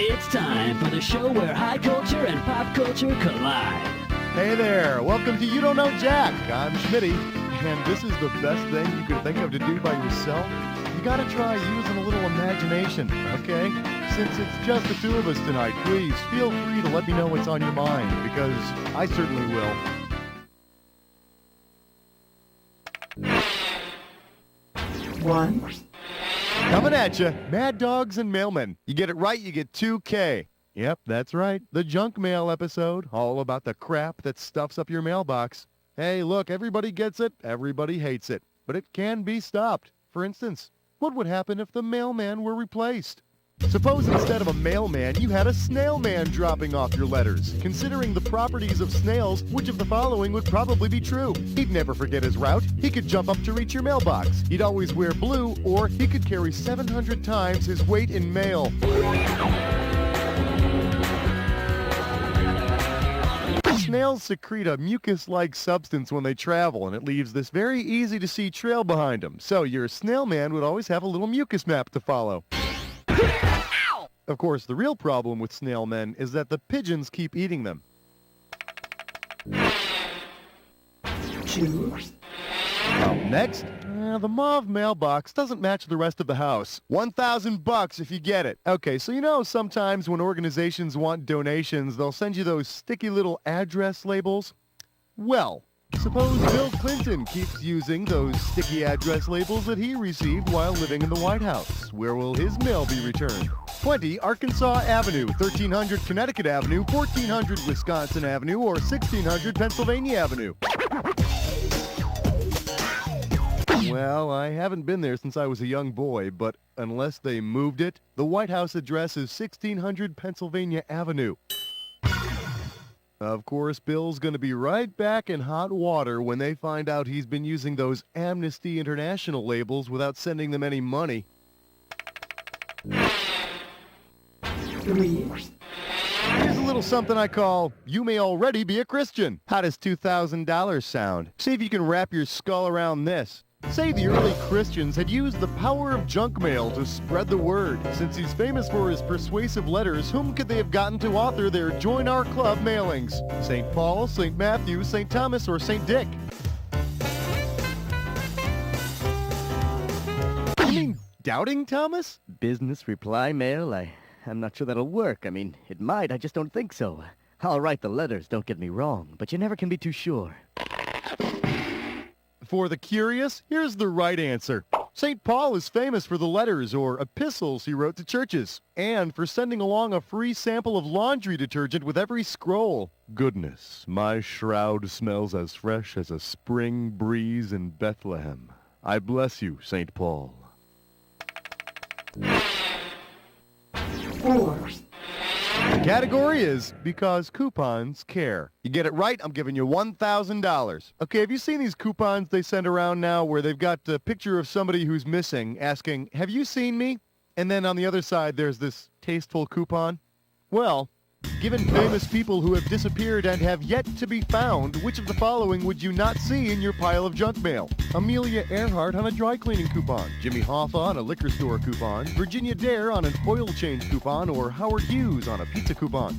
It's time for the show where high culture and pop culture collide. Hey there, welcome to You Don't Know Jack. I'm Schmitty, and this is the best thing you could think of to do by yourself. You gotta try using a little imagination, okay? Since it's just the two of us tonight, please feel free to let me know what's on your mind, because I certainly will. One. Coming at you, Mad Dogs and Mailmen. You get it right, you get 2K. Yep, that's right. The junk mail episode, all about the crap that stuffs up your mailbox. Hey, look, everybody gets it, everybody hates it, but it can be stopped. For instance, what would happen if the mailman were replaced? Suppose instead of a mailman, you had a snail man dropping off your letters. Considering the properties of snails, which of the following would probably be true? He'd never forget his route. He could jump up to reach your mailbox. He'd always wear blue, or he could carry 700 times his weight in mail. Snails secrete a mucus-like substance when they travel, and it leaves this very easy-to-see trail behind them. So your snail man would always have a little mucus map to follow. Of course, the real problem with snail men is that the pigeons keep eating them. Two. Next, the mauve mailbox doesn't match the rest of the house. $1,000 if you get it. Okay, so you know sometimes when organizations want donations, they'll send you those sticky little address labels? Well, suppose Bill Clinton keeps using those sticky address labels that he received while living in the White House. Where will his mail be returned? 20 Arkansas Avenue, 1300 Connecticut Avenue, 1400 Wisconsin Avenue, or 1600 Pennsylvania Avenue. Well, I haven't been there since I was a young boy, but unless they moved it, the White House address is 1600 Pennsylvania Avenue. Of course, Bill's going to be right back in hot water when they find out he's been using those Amnesty International labels without sending them any money. Three. Here's a little something I call, you may already be a Christian. How does $2,000 sound? See if you can wrap your skull around this. Say the early Christians had used the power of junk mail to spread the word. Since he's famous for his persuasive letters, whom could they have gotten to author their Join Our Club mailings? St. Paul, St. Matthew, St. Thomas, or St. Dick? You mean Doubting Thomas? Business reply mail? I'm not sure that'll work. I mean, it might, I just don't think so. I'll write the letters, don't get me wrong, but you never can be too sure. For the curious, here's the right answer. St. Paul is famous for the letters or epistles he wrote to churches, and for sending along a free sample of laundry detergent with every scroll. Goodness, my shroud smells as fresh as a spring breeze in Bethlehem. I bless you, St. Paul. 4. The category is Because Coupons Care. You get it right, I'm giving you $1,000. Okay, have you seen these coupons they send around now where they've got a picture of somebody who's missing asking, have you seen me? And then on the other side there's this tasteful coupon? Well, given famous people who have disappeared and have yet to be found, which of the following would you not see in your pile of junk mail? Amelia Earhart on a dry cleaning coupon, Jimmy Hoffa on a liquor store coupon, Virginia Dare on an oil change coupon, or Howard Hughes on a pizza coupon.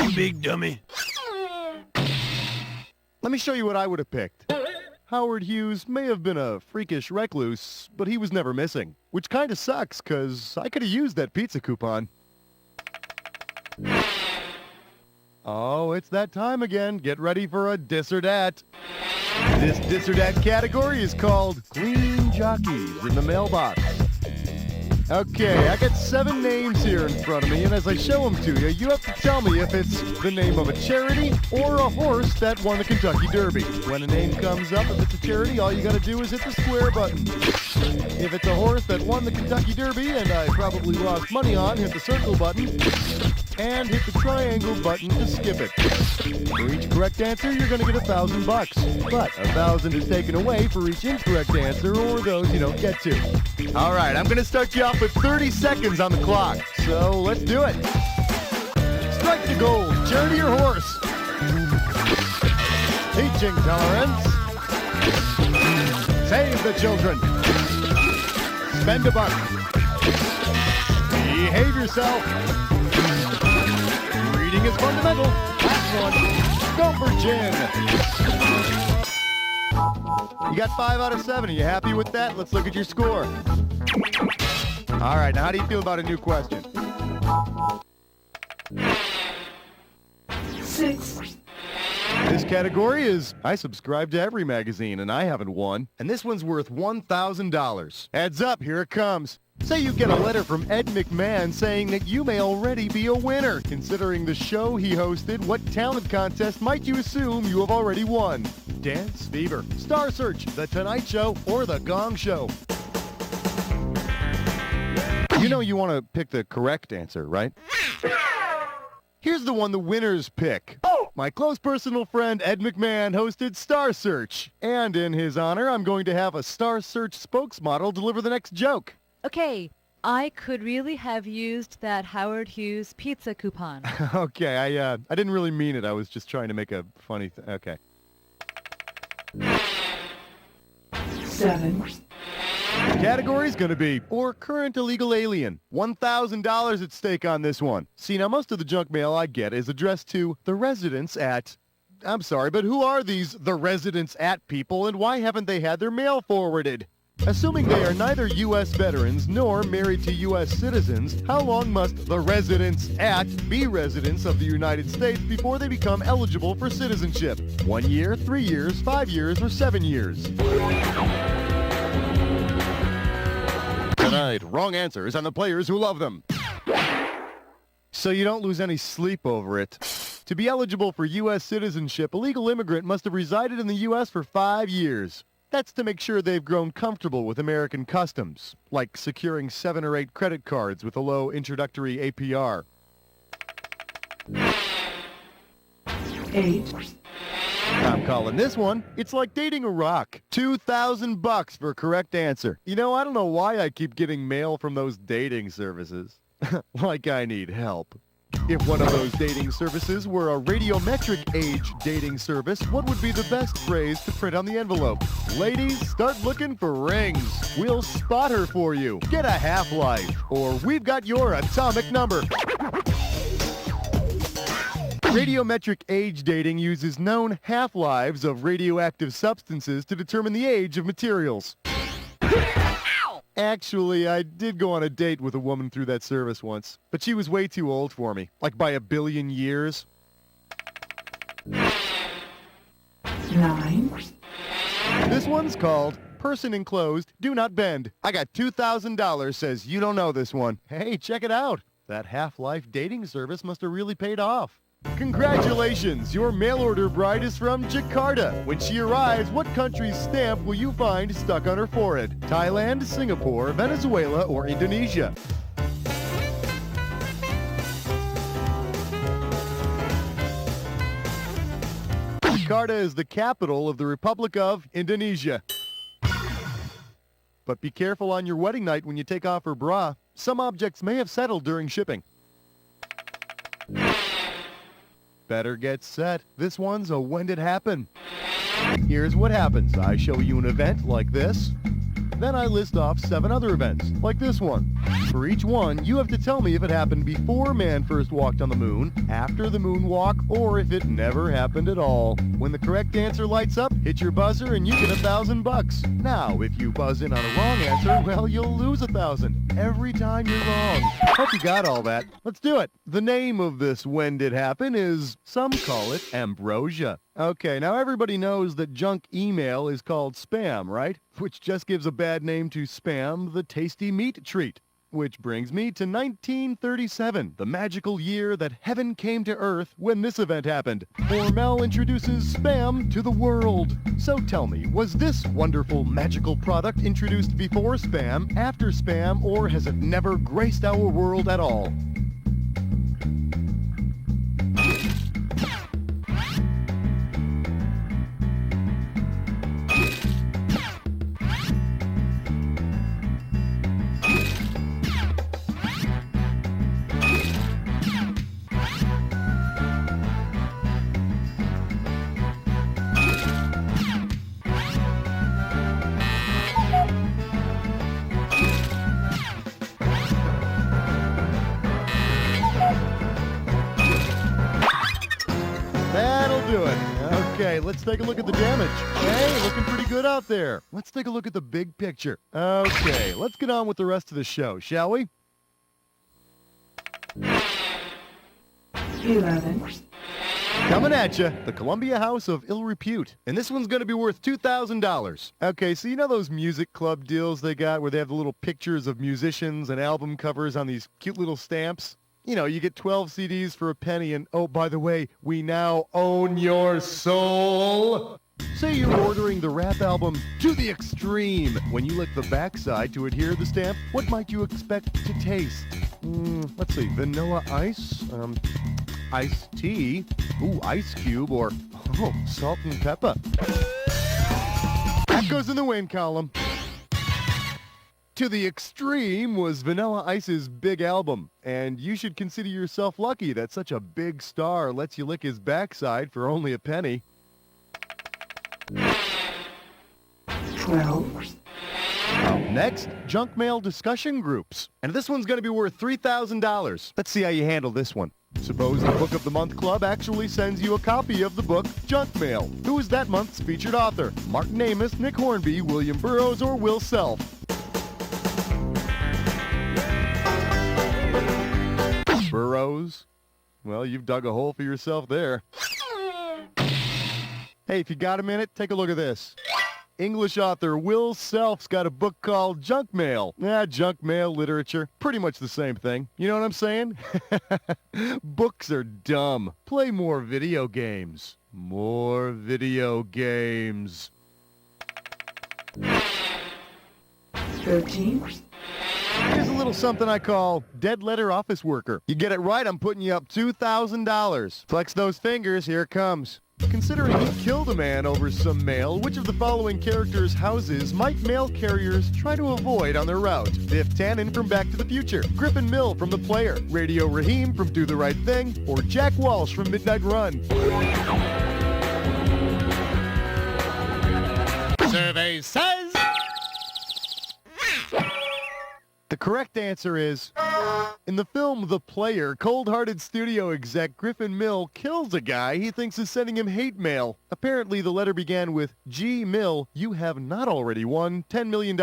You big dummy. Let me show you what I would have picked. Howard Hughes may have been a freakish recluse, but he was never missing. Which kind of sucks, because I could have used that pizza coupon. Oh, it's that time again. Get ready for a dis or dat. This dis or dat category is called Clean Jockeys in the Mailbox. Okay, I got 7 names here in front of me, and as I show them to you, you have to tell me if it's the name of a charity or a horse that won the Kentucky Derby. When a name comes up, if it's a charity, all you gotta do is hit the square button. If it's a horse that won the Kentucky Derby, and I probably lost money on, hit the circle button, and hit the triangle button to skip it. For each correct answer, you're gonna get $1,000, but 1,000 is taken away for each incorrect answer or those you don't get to. All right, I'm gonna start you off with 30 seconds on the clock, so let's do it. Strike the gold, charity or horse? Teaching tolerance. Save the children. Spend a buck. Behave yourself. Reading is fundamental. Last one. Go for gin. You got 5 out of 7. Are you happy with that? Let's look at your score. All right, now how do you feel about a new question? 6. This category is, I subscribe to every magazine and I haven't won. And this one's worth $1,000. Heads up, here it comes. Say you get a letter from Ed McMahon saying that you may already be a winner. Considering the show he hosted, what talent contest might you assume you have already won? Dance Fever, Star Search, The Tonight Show, or The Gong Show? You know you want to pick the correct answer, right? Here's the one the winners pick. My close personal friend Ed McMahon hosted Star Search. And in his honor, I'm going to have a Star Search spokesmodel deliver the next joke. Okay, I could really have used that Howard Hughes pizza coupon. Okay, I didn't really mean it. I was just trying to make a funny okay. 7. The category's going to be, or current illegal alien. $1,000 at stake on this one. See, now most of the junk mail I get is addressed to the residents at... I'm sorry, but who are these the residents at people, and why haven't they had their mail forwarded? Assuming they are neither U.S. veterans nor married to U.S. citizens, how long must the residents at be residents of the United States before they become eligible for citizenship? 1 year, 3 years, 5 years, or 7 years? Tonight, wrong answers and the players who love them. So you don't lose any sleep over it. To be eligible for U.S. citizenship, a legal immigrant must have resided in the U.S. for 5 years. That's to make sure they've grown comfortable with American customs, like securing 7 or 8 credit cards with a low introductory APR. 8. I'm calling this one, it's like dating a rock. $2,000 for a correct answer. You know, I don't know why I keep getting mail from those dating services. Like I need help. If one of those dating services were a radiometric age dating service, what would be the best phrase to print on the envelope? Ladies, start looking for rings. We'll spot her for you. Get a half-life. Or we've got your atomic number. Radiometric age dating uses known half-lives of radioactive substances to determine the age of materials. Actually, I did go on a date with a woman through that service once, but she was way too old for me, like by 1 billion years. 9. This one's called Person Enclosed, Do Not Bend. I got $2,000 says you don't know this one. Hey, check it out. That Half-Life dating service must have really paid off. Congratulations! Your mail-order bride is from Jakarta. When she arrives, what country's stamp will you find stuck on her forehead? Thailand, Singapore, Venezuela, or Indonesia? Jakarta is the capital of the Republic of Indonesia. But be careful on your wedding night when you take off her bra. Some objects may have settled during shipping. Better get set. This one's a when did happen. Here's what happens. I show you an event like this. Then I list off 7 other events, like this one. For each one, you have to tell me if it happened before man first walked on the moon, after the moonwalk, or if it never happened at all. When the correct answer lights up, hit your buzzer and you get $1,000. Now, if you buzz in on a wrong answer, well, you'll lose 1,000 every time you're wrong. Hope you got all that. Let's do it. The name of this when did happen is, some call it ambrosia. Okay, now everybody knows that junk email is called spam, right? Which just gives a bad name to Spam, the tasty meat treat. Which brings me to 1937, the magical year that heaven came to earth when this event happened. Hormel introduces Spam to the world. So tell me, was this wonderful magical product introduced before Spam, after Spam, or has it never graced our world at all? do it. Okay, let's take a look at the damage. Hey, looking pretty good out there. Let's take a look at the big picture. Okay, let's get on with the rest of the show, shall we? 11, Coming at you, the Columbia House of Ill Repute. And this one's going to be worth $2,000. Okay, so you know those music club deals they got where they have the little pictures of musicians and album covers on these cute little stamps? You know, you get 12 CDs for a penny, and oh, by the way, we now own your soul. Say you're ordering the rap album To the Extreme. When you lick the backside to adhere the stamp, what might you expect to taste? Let's see, vanilla ice, iced tea, ooh, ice cube, or, oh, salt and pepper. That goes in the win column. To the Extreme was Vanilla Ice's big album, and you should consider yourself lucky that such a big star lets you lick his backside for only a penny. 12, Next, junk mail discussion groups. And this one's going to be worth $3,000. Let's see how you handle this one. Suppose the Book of the Month Club actually sends you a copy of the book Junk Mail. Who is that month's featured author? Martin Amis, Nick Hornby, William Burroughs, or Will Self? Burroughs? Well, you've dug a hole for yourself there. Hey, if you got a minute, take a look at this. English author Will Self's got a book called Junk Mail. Junk mail literature. Pretty much the same thing. You know what I'm saying? Books are dumb. Play more video games. More video games. 13, Here's a little something I call dead letter office worker. You get it right, I'm putting you up $2,000. Flex those fingers, here it comes. Considering he killed a man over some mail, which of the following characters' houses might mail carriers try to avoid on their route? Biff Tannen from Back to the Future, Griffin Mill from The Player, Radio Raheem from Do the Right Thing, or Jack Walsh from Midnight Run? Survey says... The correct answer is, in the film The Player, cold-hearted studio exec Griffin Mill kills a guy he thinks is sending him hate mail. Apparently, the letter began with, G. Mill, you have not already won $10 million.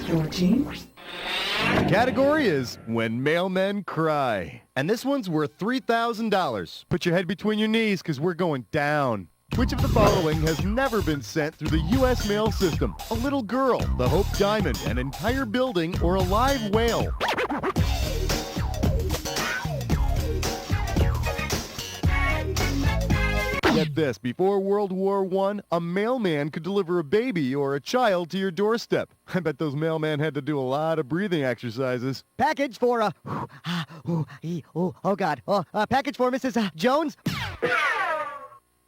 14, The category is When Mailmen Cry. And this one's worth $3,000. Put your head between your knees, because we're going down. Which of the following has never been sent through the U.S. mail system? A little girl, the Hope Diamond, an entire building, or a live whale? Get this, before World War I, a mailman could deliver a baby or a child to your doorstep. I bet those mailmen had to do a lot of breathing exercises. Package for, package for Mrs. Jones.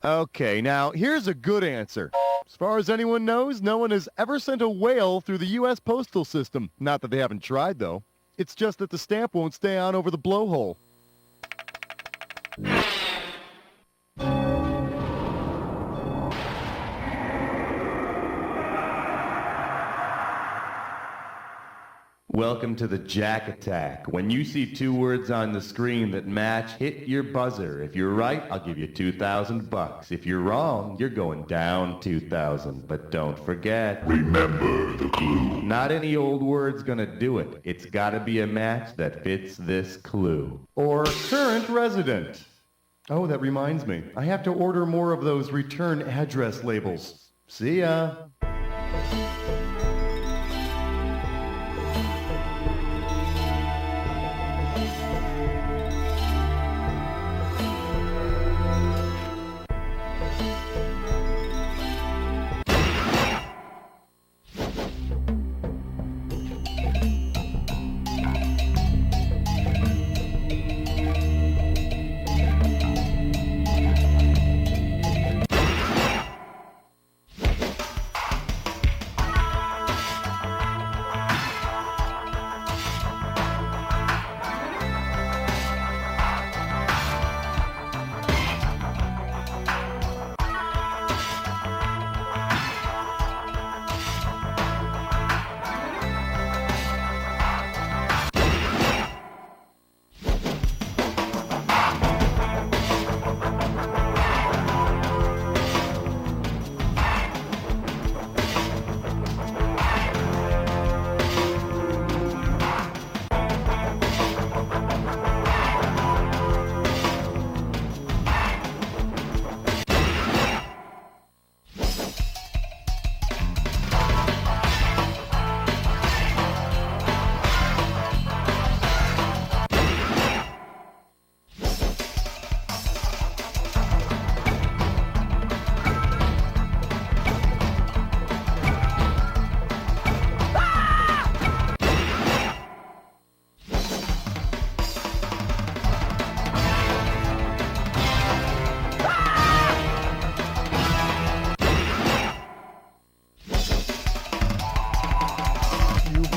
Okay, now, here's a good answer. As far as anyone knows, no one has ever sent a whale through the U.S. postal system. Not that they haven't tried, though. It's just that the stamp won't stay on over the blowhole. Welcome to the Jack Attack. When you see two words on the screen that match, hit your buzzer. If you're right, I'll give you $2,000. If you're wrong, you're going down $2,000. But don't forget, remember the clue. Not any old word's gonna do it. It's gotta be a match that fits this clue. Or current resident. Oh, that reminds me. I have to order more of those return address labels. See ya.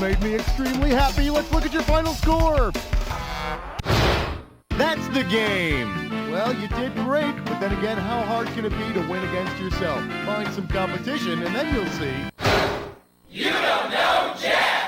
made me extremely happy. Let's look at your final score. That's the game. Well, you did great, but then again, how hard can it be to win against yourself? Find some competition, and then you'll see. You don't know Jack!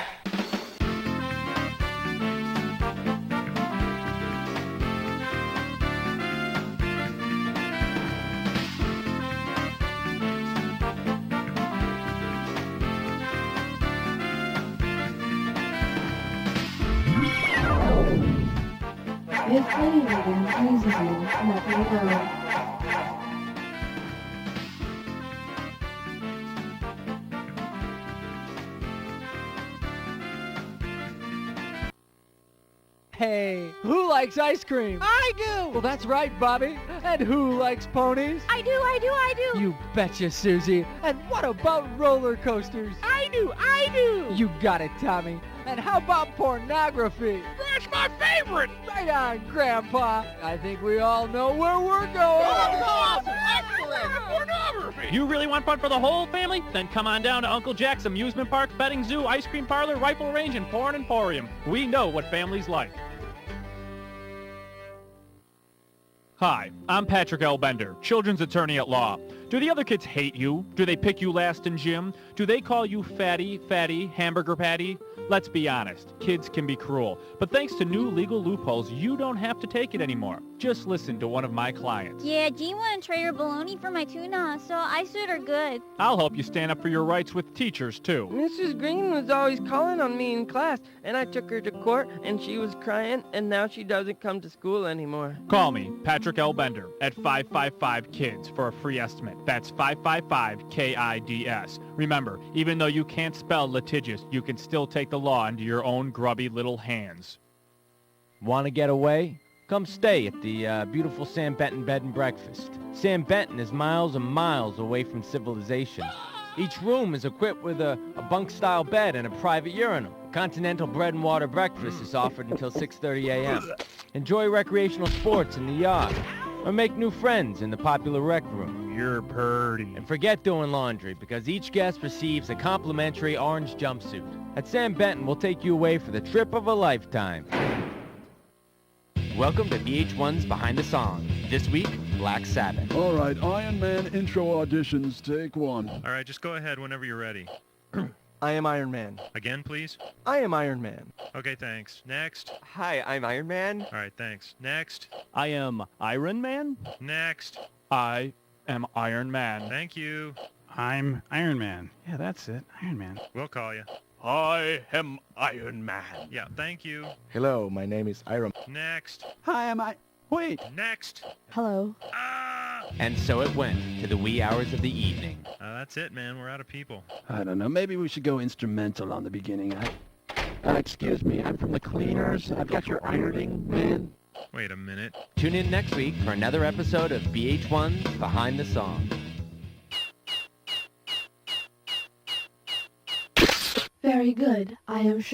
If anyone pleases you, let me know. Hey, who likes ice cream? I do! Well, that's right, Bobby. And who likes ponies? I do! You betcha, Susie. And what about roller coasters? I do! You got it, Tommy. And how about pornography? That's my favorite! Right on, Grandpa. I think we all know where we're going. Pornography! You really want fun for the whole family? Then come on down to Uncle Jack's amusement park, petting zoo, ice cream parlor, rifle range, and porn emporium. We know what families like. Hi, I'm Patrick L. Bender, children's attorney at law. Do the other kids hate you? Do they pick you last in gym? Do they call you fatty, hamburger patty? Let's be honest, kids can be cruel. But thanks to new legal loopholes, you don't have to take it anymore. Just listen to one of my clients. Yeah, Jean wouldn't trade her bologna for my tuna, so I sued her good. I'll help you stand up for your rights with teachers, too. Mrs. Green was always calling on me in class, and I took her to court, and she was crying, and now she doesn't come to school anymore. Call me, Patrick L. Bender, at 555-KIDS for a free estimate. That's 555-KIDS. Remember, even though you can't spell litigious, you can still take the law into your own grubby little hands. Want to get away? Come stay at the beautiful Sam Benton Bed and Breakfast. Sam Benton is miles and miles away from civilization. Each room is equipped with a bunk-style bed and a private urinal. Continental bread and water breakfast is offered until 6:30 a.m. Enjoy recreational sports in the yard, or make new friends in the popular rec room. You're purty. And forget doing laundry, because each guest receives a complimentary orange jumpsuit. At Sam Benton, we'll take you away for the trip of a lifetime. Welcome to VH1's Behind the Song. This week, Black Sabbath. All right, Iron Man intro auditions, take one. All right, just go ahead whenever you're ready. I am Iron Man. Again, please. I am Iron Man. Okay, thanks. Next. Hi, I'm Iron Man. All right, thanks. Next. I am Iron Man? Next. I am Iron Man. Thank you. I'm Iron Man. Yeah, that's it. Iron Man. We'll call you. I am Iron Man. Yeah, thank you. Hello, my name is Iron. Next. Hi, Wait. Next. Hello. And so it went to the wee hours of the evening. That's it, man. We're out of people. I don't know, maybe we should go instrumental on the beginning. Excuse me, I'm from the cleaners. I've got your ironing, man. Wait a minute. Tune in next week for another episode of VH1's Behind the Song. Very good. I am sure.